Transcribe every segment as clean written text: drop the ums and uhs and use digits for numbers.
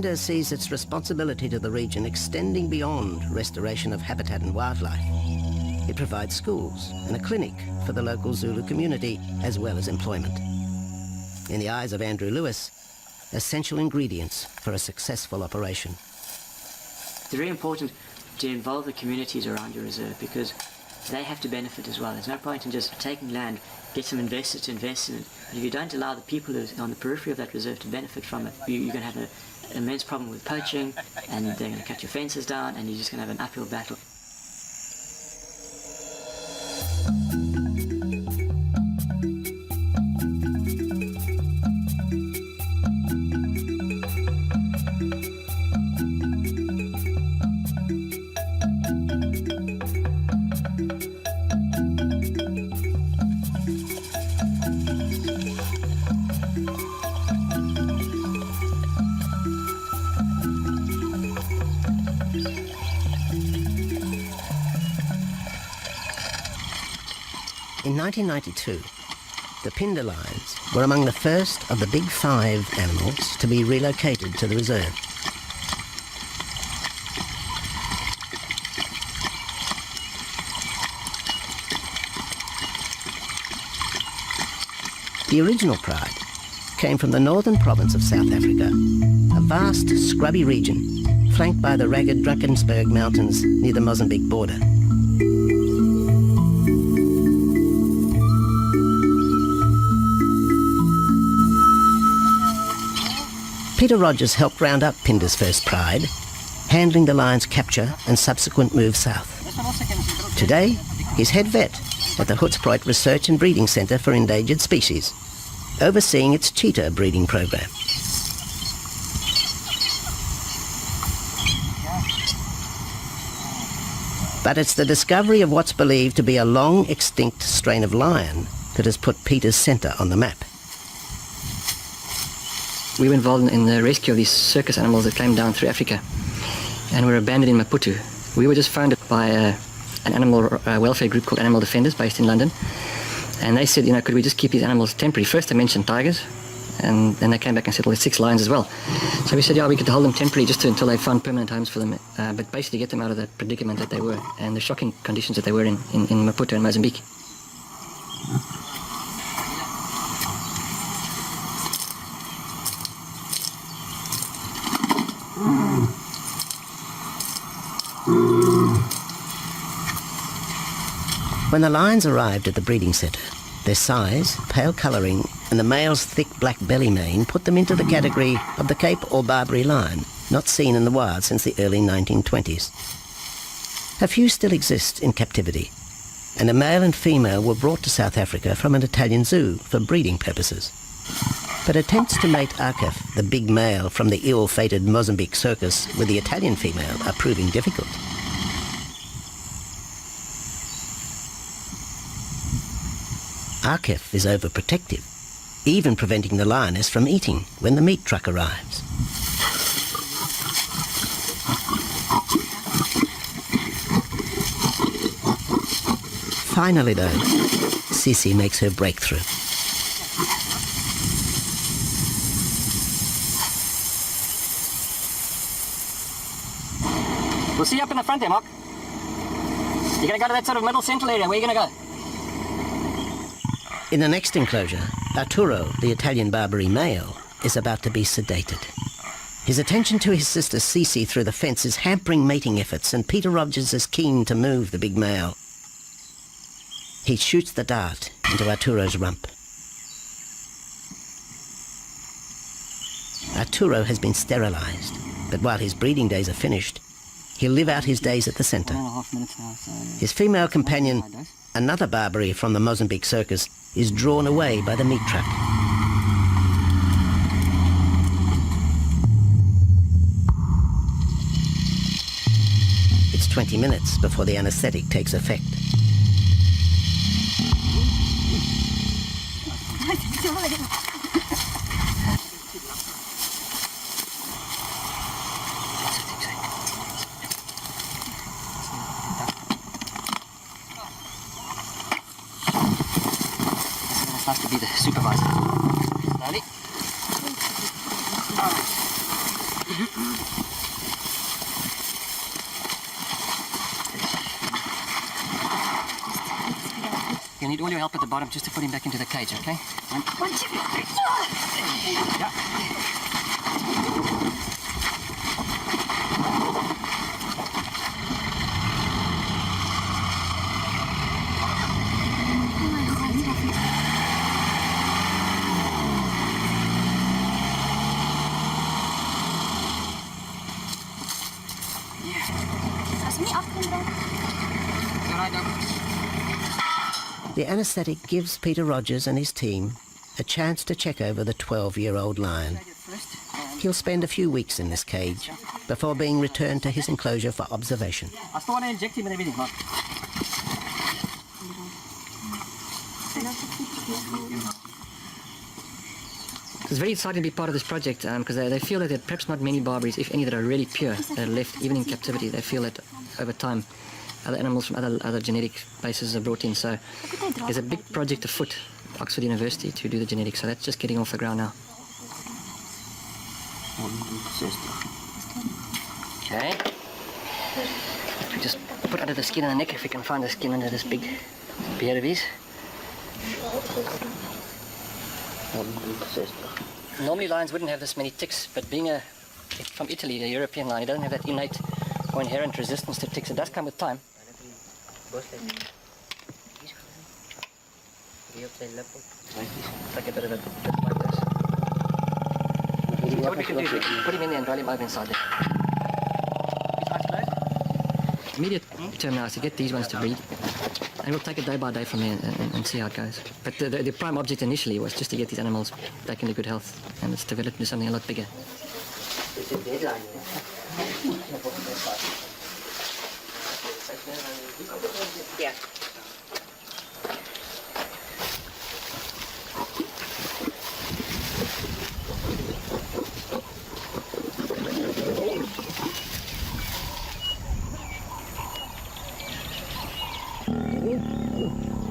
PINDA sees its responsibility to the region extending beyond restoration of habitat and wildlife. It provides schools and a clinic for the local Zulu community, as well as employment. In the eyes of Andrew Lewis, essential ingredients for a successful operation. It's very important to involve the communities around your reserve because they have to benefit as well. There's no point in just taking land, get some investors to invest in it. But if you don't allow the people who are on the periphery of that reserve to benefit from it, you're going to have an immense problem with poaching, and they're going to cut your fences down, and you're just going to have an uphill battle. In 1992, the PINDA lions were among the first of the big 5 animals to be relocated to the reserve. The original pride came from the northern province of South Africa, a vast scrubby region flanked by the ragged Drakensberg Mountains near the Mozambique border. Peter Rogers helped round up PINDA's first pride, handling the lion's capture and subsequent move south. Today, he's head vet at the Hoedspruit Research and Breeding Centre for Endangered Species, overseeing its cheetah breeding program. But it's the discovery of what's believed to be a long extinct strain of lion that has put Peter's centre on the map. We were involved in the rescue of these circus animals that came down through Africa and were abandoned in Maputo. We were just founded by an animal welfare group called Animal Defenders based in London, and they said, could we just keep these animals temporary? First they mentioned tigers, and then they came back and said, well, there's 6 lions as well. So we said, yeah, we could hold them temporarily just until they found permanent homes for them, but basically get them out of the predicament that they were and the shocking conditions that they were in Maputo and Mozambique. When the lions arrived at the breeding centre, their size, pale colouring and the male's thick black belly mane put them into the category of the Cape or Barbary lion, not seen in the wild since the early 1920s. A few still exist in captivity, and a male and female were brought to South Africa from an Italian zoo for breeding purposes. But attempts to mate Akef, the big male from the ill-fated Mozambique circus, with the Italian female are proving difficult. Akef is overprotective, even preventing the lioness from eating when the meat truck arrives. Finally, though, Sisi makes her breakthrough. We'll see you up in the front there, Mark. You're going to go to that sort of middle central area. Where are you going to go? In the next enclosure, Arturo, the Italian Barbary male, is about to be sedated. His attention to his sister Sisi through the fence is hampering mating efforts, and Peter Rogers is keen to move the big male. He shoots the dart into Arturo's rump. Arturo has been sterilised, but while his breeding days are finished, he'll live out his days at the centre. His female companion, another Barbary from the Mozambique circus, is drawn away by the meat truck. It's 20 minutes before the anaesthetic takes effect. To be the supervisor. Slowly. need all your help at the bottom just to put him back into the cage, okay? One, two, The anaesthetic gives Peter Rogers and his team a chance to check over the 12-year-old lion. He'll spend a few weeks in this cage before being returned to his enclosure for observation. I still want to inject him and everything, man. It's very exciting to be part of this project because they feel that there are perhaps not many Barbaries, if any, that are really pure, that are left even in captivity. They feel that over time other animals from other genetic bases are brought in. So there's a big project afoot, Oxford University, to do the genetics. So that's just getting off the ground now. Okay. We just put under the skin and the neck if we can find the skin under this big beard of his. Normally lions wouldn't have this many ticks, but being from Italy, the European lion, he doesn't have that innate or inherent resistance to ticks. It does come with time. Like a bit of a bit like this. What we can do is we can put him in there and roll him over inside there. Immediate term now is to get these ones to breed. And we'll take it day by day from there and see how it goes. But the prime object initially was just to get these animals back into good health, and it's developed into something a lot bigger. It's a deadline. Yeah.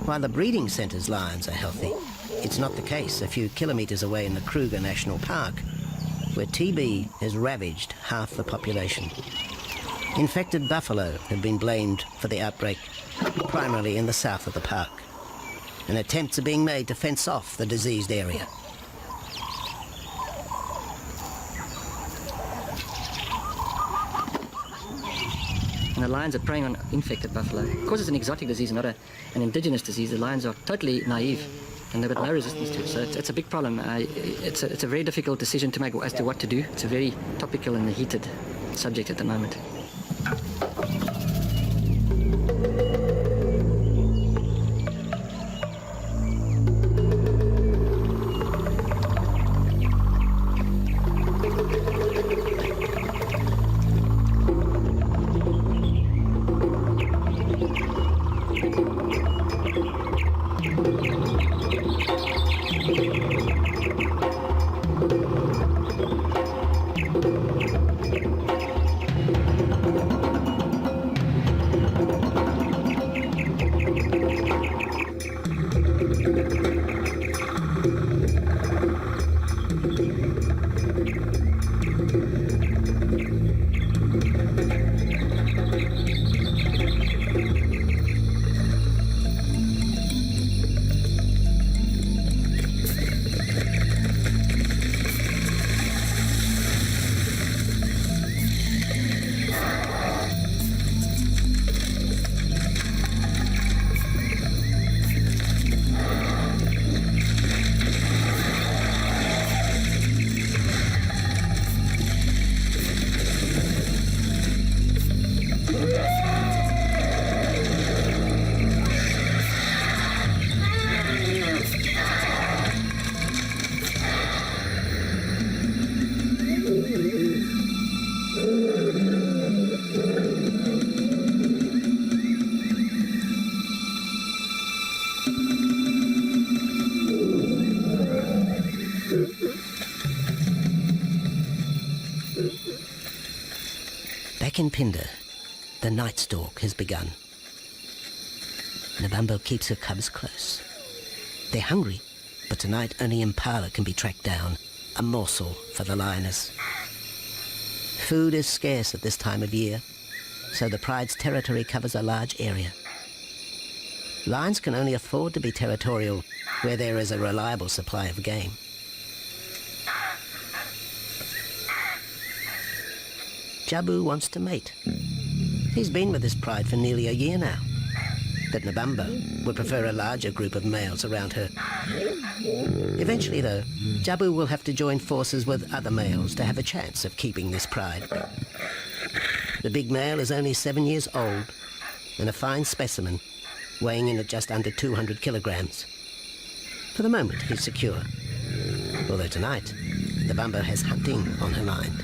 While the breeding centre's lions are healthy, it's not the case a few kilometres away in the Kruger National Park, where TB has ravaged half the population. Infected buffalo have been blamed for the outbreak, primarily in the south of the park, and attempts are being made to fence off the diseased area. And the lions are preying on infected buffalo. Because it's an exotic disease, not an indigenous disease, the lions are totally naive and they've got no resistance to it. So it's a big problem. It's a very difficult decision to make as to what to do. It's a very topical and heated subject at the moment. Back in Phinda, the night stalk has begun. Nabambo keeps her cubs close. They're hungry, but tonight only impala can be tracked down, a morsel for the lioness. Food is scarce at this time of year, so the pride's territory covers a large area. Lions can only afford to be territorial where there is a reliable supply of game. Jabu wants to mate. He's been with his pride for nearly a year now. But Nabambo would prefer a larger group of males around her. Eventually, though, Jabu will have to join forces with other males to have a chance of keeping this pride. The big male is only 7 years old and a fine specimen, weighing in at just under 200 kilograms. For the moment, he's secure. Although tonight, Nabambo has hunting on her mind.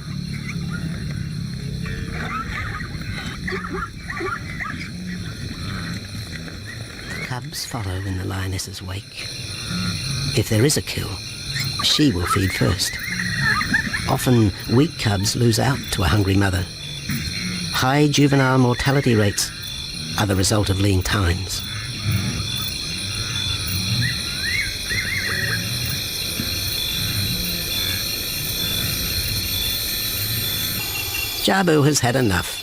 The cubs follow in the lioness's wake. If there is a kill, she will feed first. Often, weak cubs lose out to a hungry mother. High juvenile mortality rates are the result of lean times. Jabu has had enough.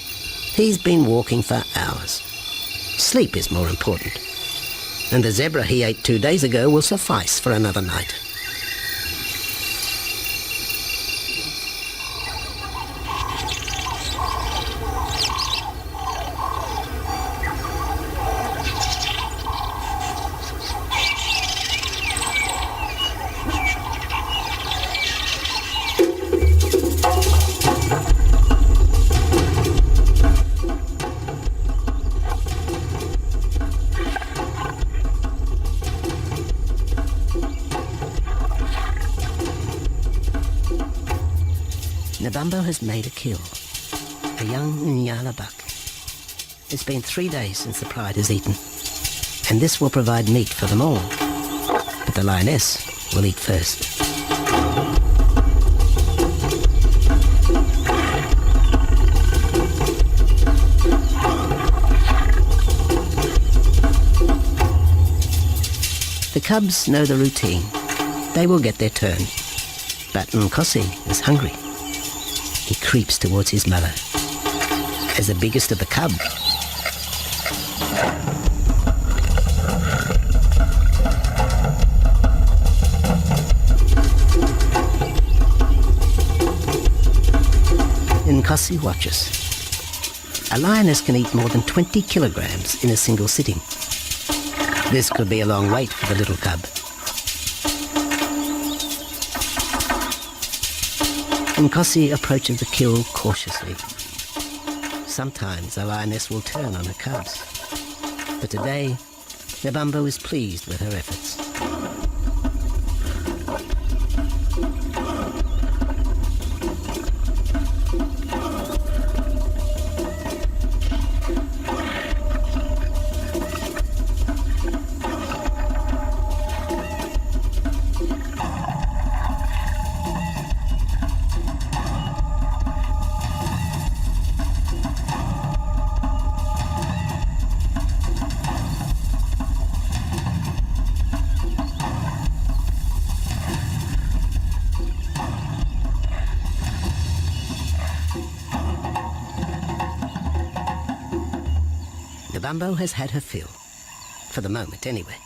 He's been walking for hours. Sleep is more important. And the zebra he ate 2 days ago will suffice for another night. Nabambo has made a kill, a young Nyala buck. It's been 3 days since the pride has eaten, and this will provide meat for them all. But the lioness will eat first. The cubs know the routine. They will get their turn. But Nkosi is hungry. He creeps towards his mother. As the biggest of the cub, Nkosi watches. A lioness can eat more than 20 kilograms in a single sitting. This could be a long wait for the little cub. Nkosi approaches the kill cautiously. Sometimes a lioness will turn on her cubs. But today, Nabambo is pleased with her efforts. Nabambo has had her fill, for the moment anyway.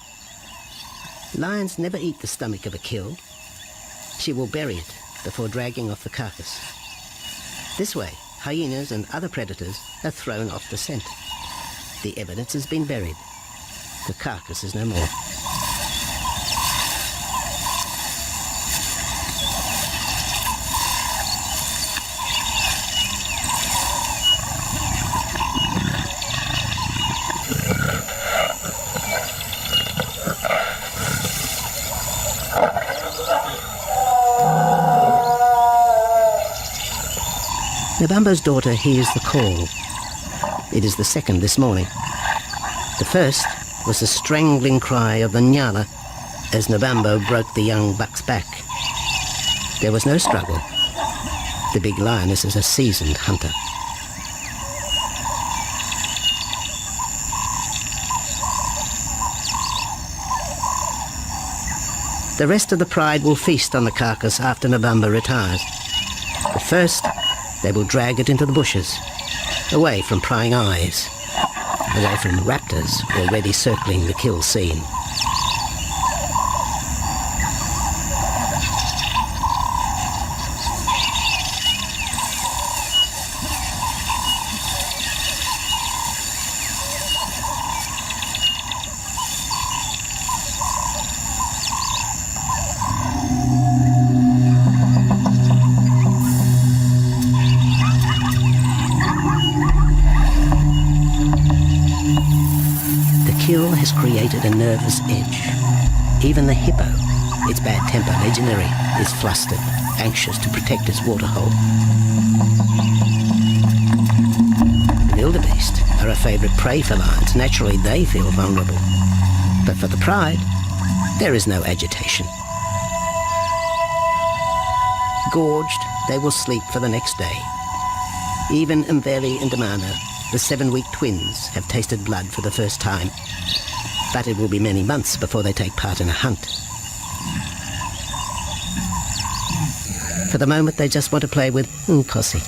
Lions never eat the stomach of a kill. She will bury it before dragging off the carcass. This way, hyenas and other predators are thrown off the scent. The evidence has been buried. The carcass is no more. Nabambo's daughter hears the call. It is the second this morning. The first was the strangling cry of the Nyala as Nabambo broke the young buck's back. There was no struggle. The big lioness is a seasoned hunter. The rest of the pride will feast on the carcass after Nabambo retires. But first, they will drag it into the bushes, away from prying eyes. away from raptors already circling the kill scene. Kill has created a nervous edge. Even the hippo, its bad temper legendary, is flustered, anxious to protect its waterhole. Wildebeest are a favourite prey for lions. Naturally, they feel vulnerable. But for the pride, there is no agitation. Gorged, they will sleep for the next day. Even Mveli and Damana, the 7-week twins, have tasted blood for the first time. But it will be many months before they take part in a hunt. For the moment, they just want to play with Nkosi.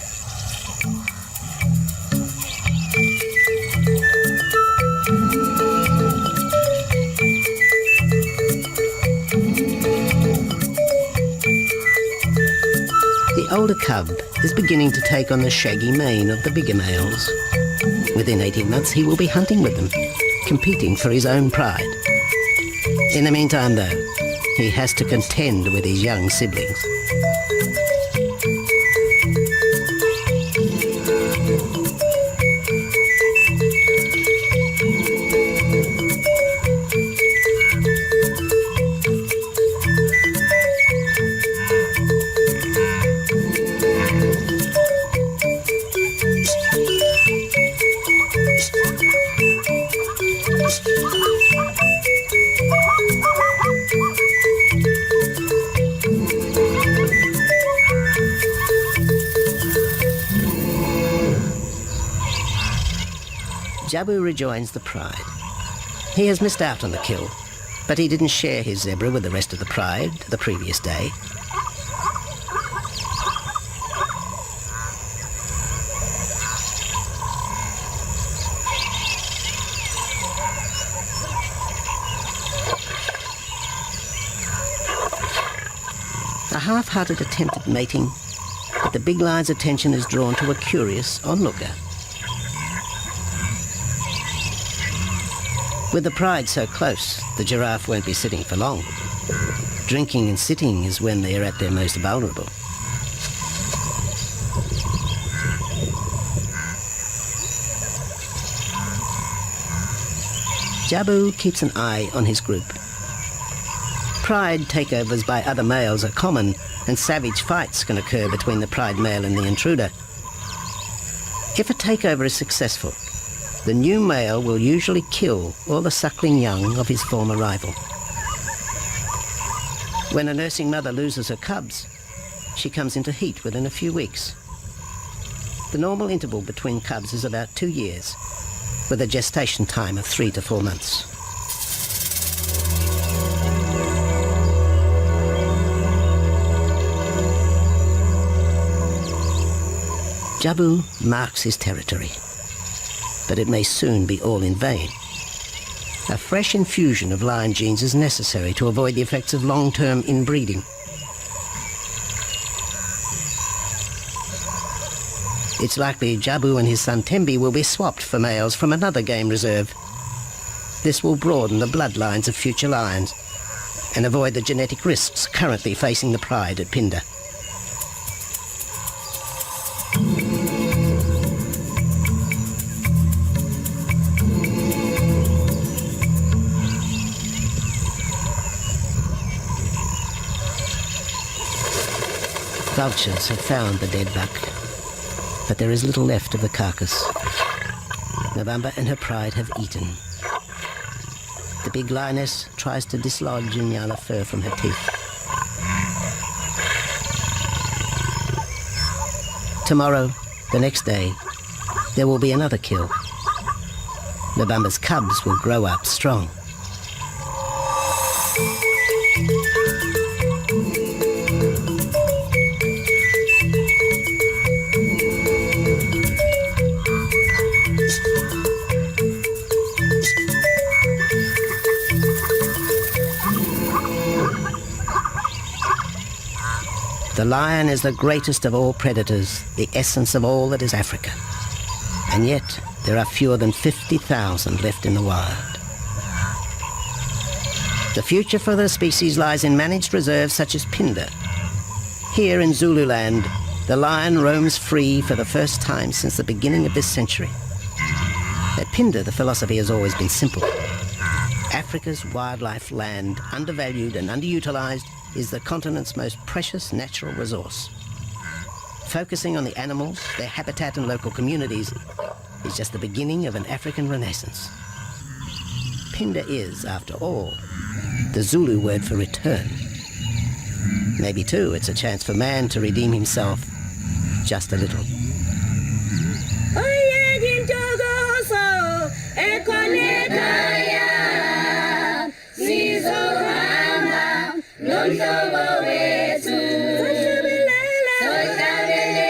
The older cub is beginning to take on the shaggy mane of the bigger males. Within 18 months, he will be hunting with them, competing for his own pride. In the meantime, though, he has to contend with his young siblings. Jabu rejoins the pride. He has missed out on the kill, but he didn't share his zebra with the rest of the pride the previous day. A half-hearted attempt at mating, but the big lion's attention is drawn to a curious onlooker. With the pride so close, the giraffe won't be sitting for long. Drinking and sitting is when they are at their most vulnerable. Jabu keeps an eye on his group. Pride takeovers by other males are common, and savage fights can occur between the pride male and the intruder. If a takeover is successful, the new male will usually kill all the suckling young of his former rival. When a nursing mother loses her cubs, she comes into heat within a few weeks. The normal interval between cubs is about 2 years, with a gestation time of 3 to 4 months. Jabu marks his territory, but it may soon be all in vain. A fresh infusion of lion genes is necessary to avoid the effects of long-term inbreeding. It's likely Jabu and his son Tembi will be swapped for males from another game reserve. This will broaden the bloodlines of future lions and avoid the genetic risks currently facing the pride at Phinda. Vultures have found the dead buck, but there is little left of the carcass. Nabamba and her pride have eaten. The big lioness tries to dislodge Inyala fur from her teeth. Tomorrow, the next day, there will be another kill. Nabamba's cubs will grow up strong. The lion is the greatest of all predators, the essence of all that is Africa. And yet, there are fewer than 50,000 left in the wild. The future for the species lies in managed reserves such as Phinda. Here in Zululand, the lion roams free for the first time since the beginning of this century. At Phinda, the philosophy has always been simple. Africa's wildlife land, undervalued and underutilized, is the continent's most precious natural resource. Focusing on the animals, their habitat and local communities is just the beginning of an African renaissance. Phinda is, after all, the Zulu word for return. Maybe, too, it's a chance for man to redeem himself just a little.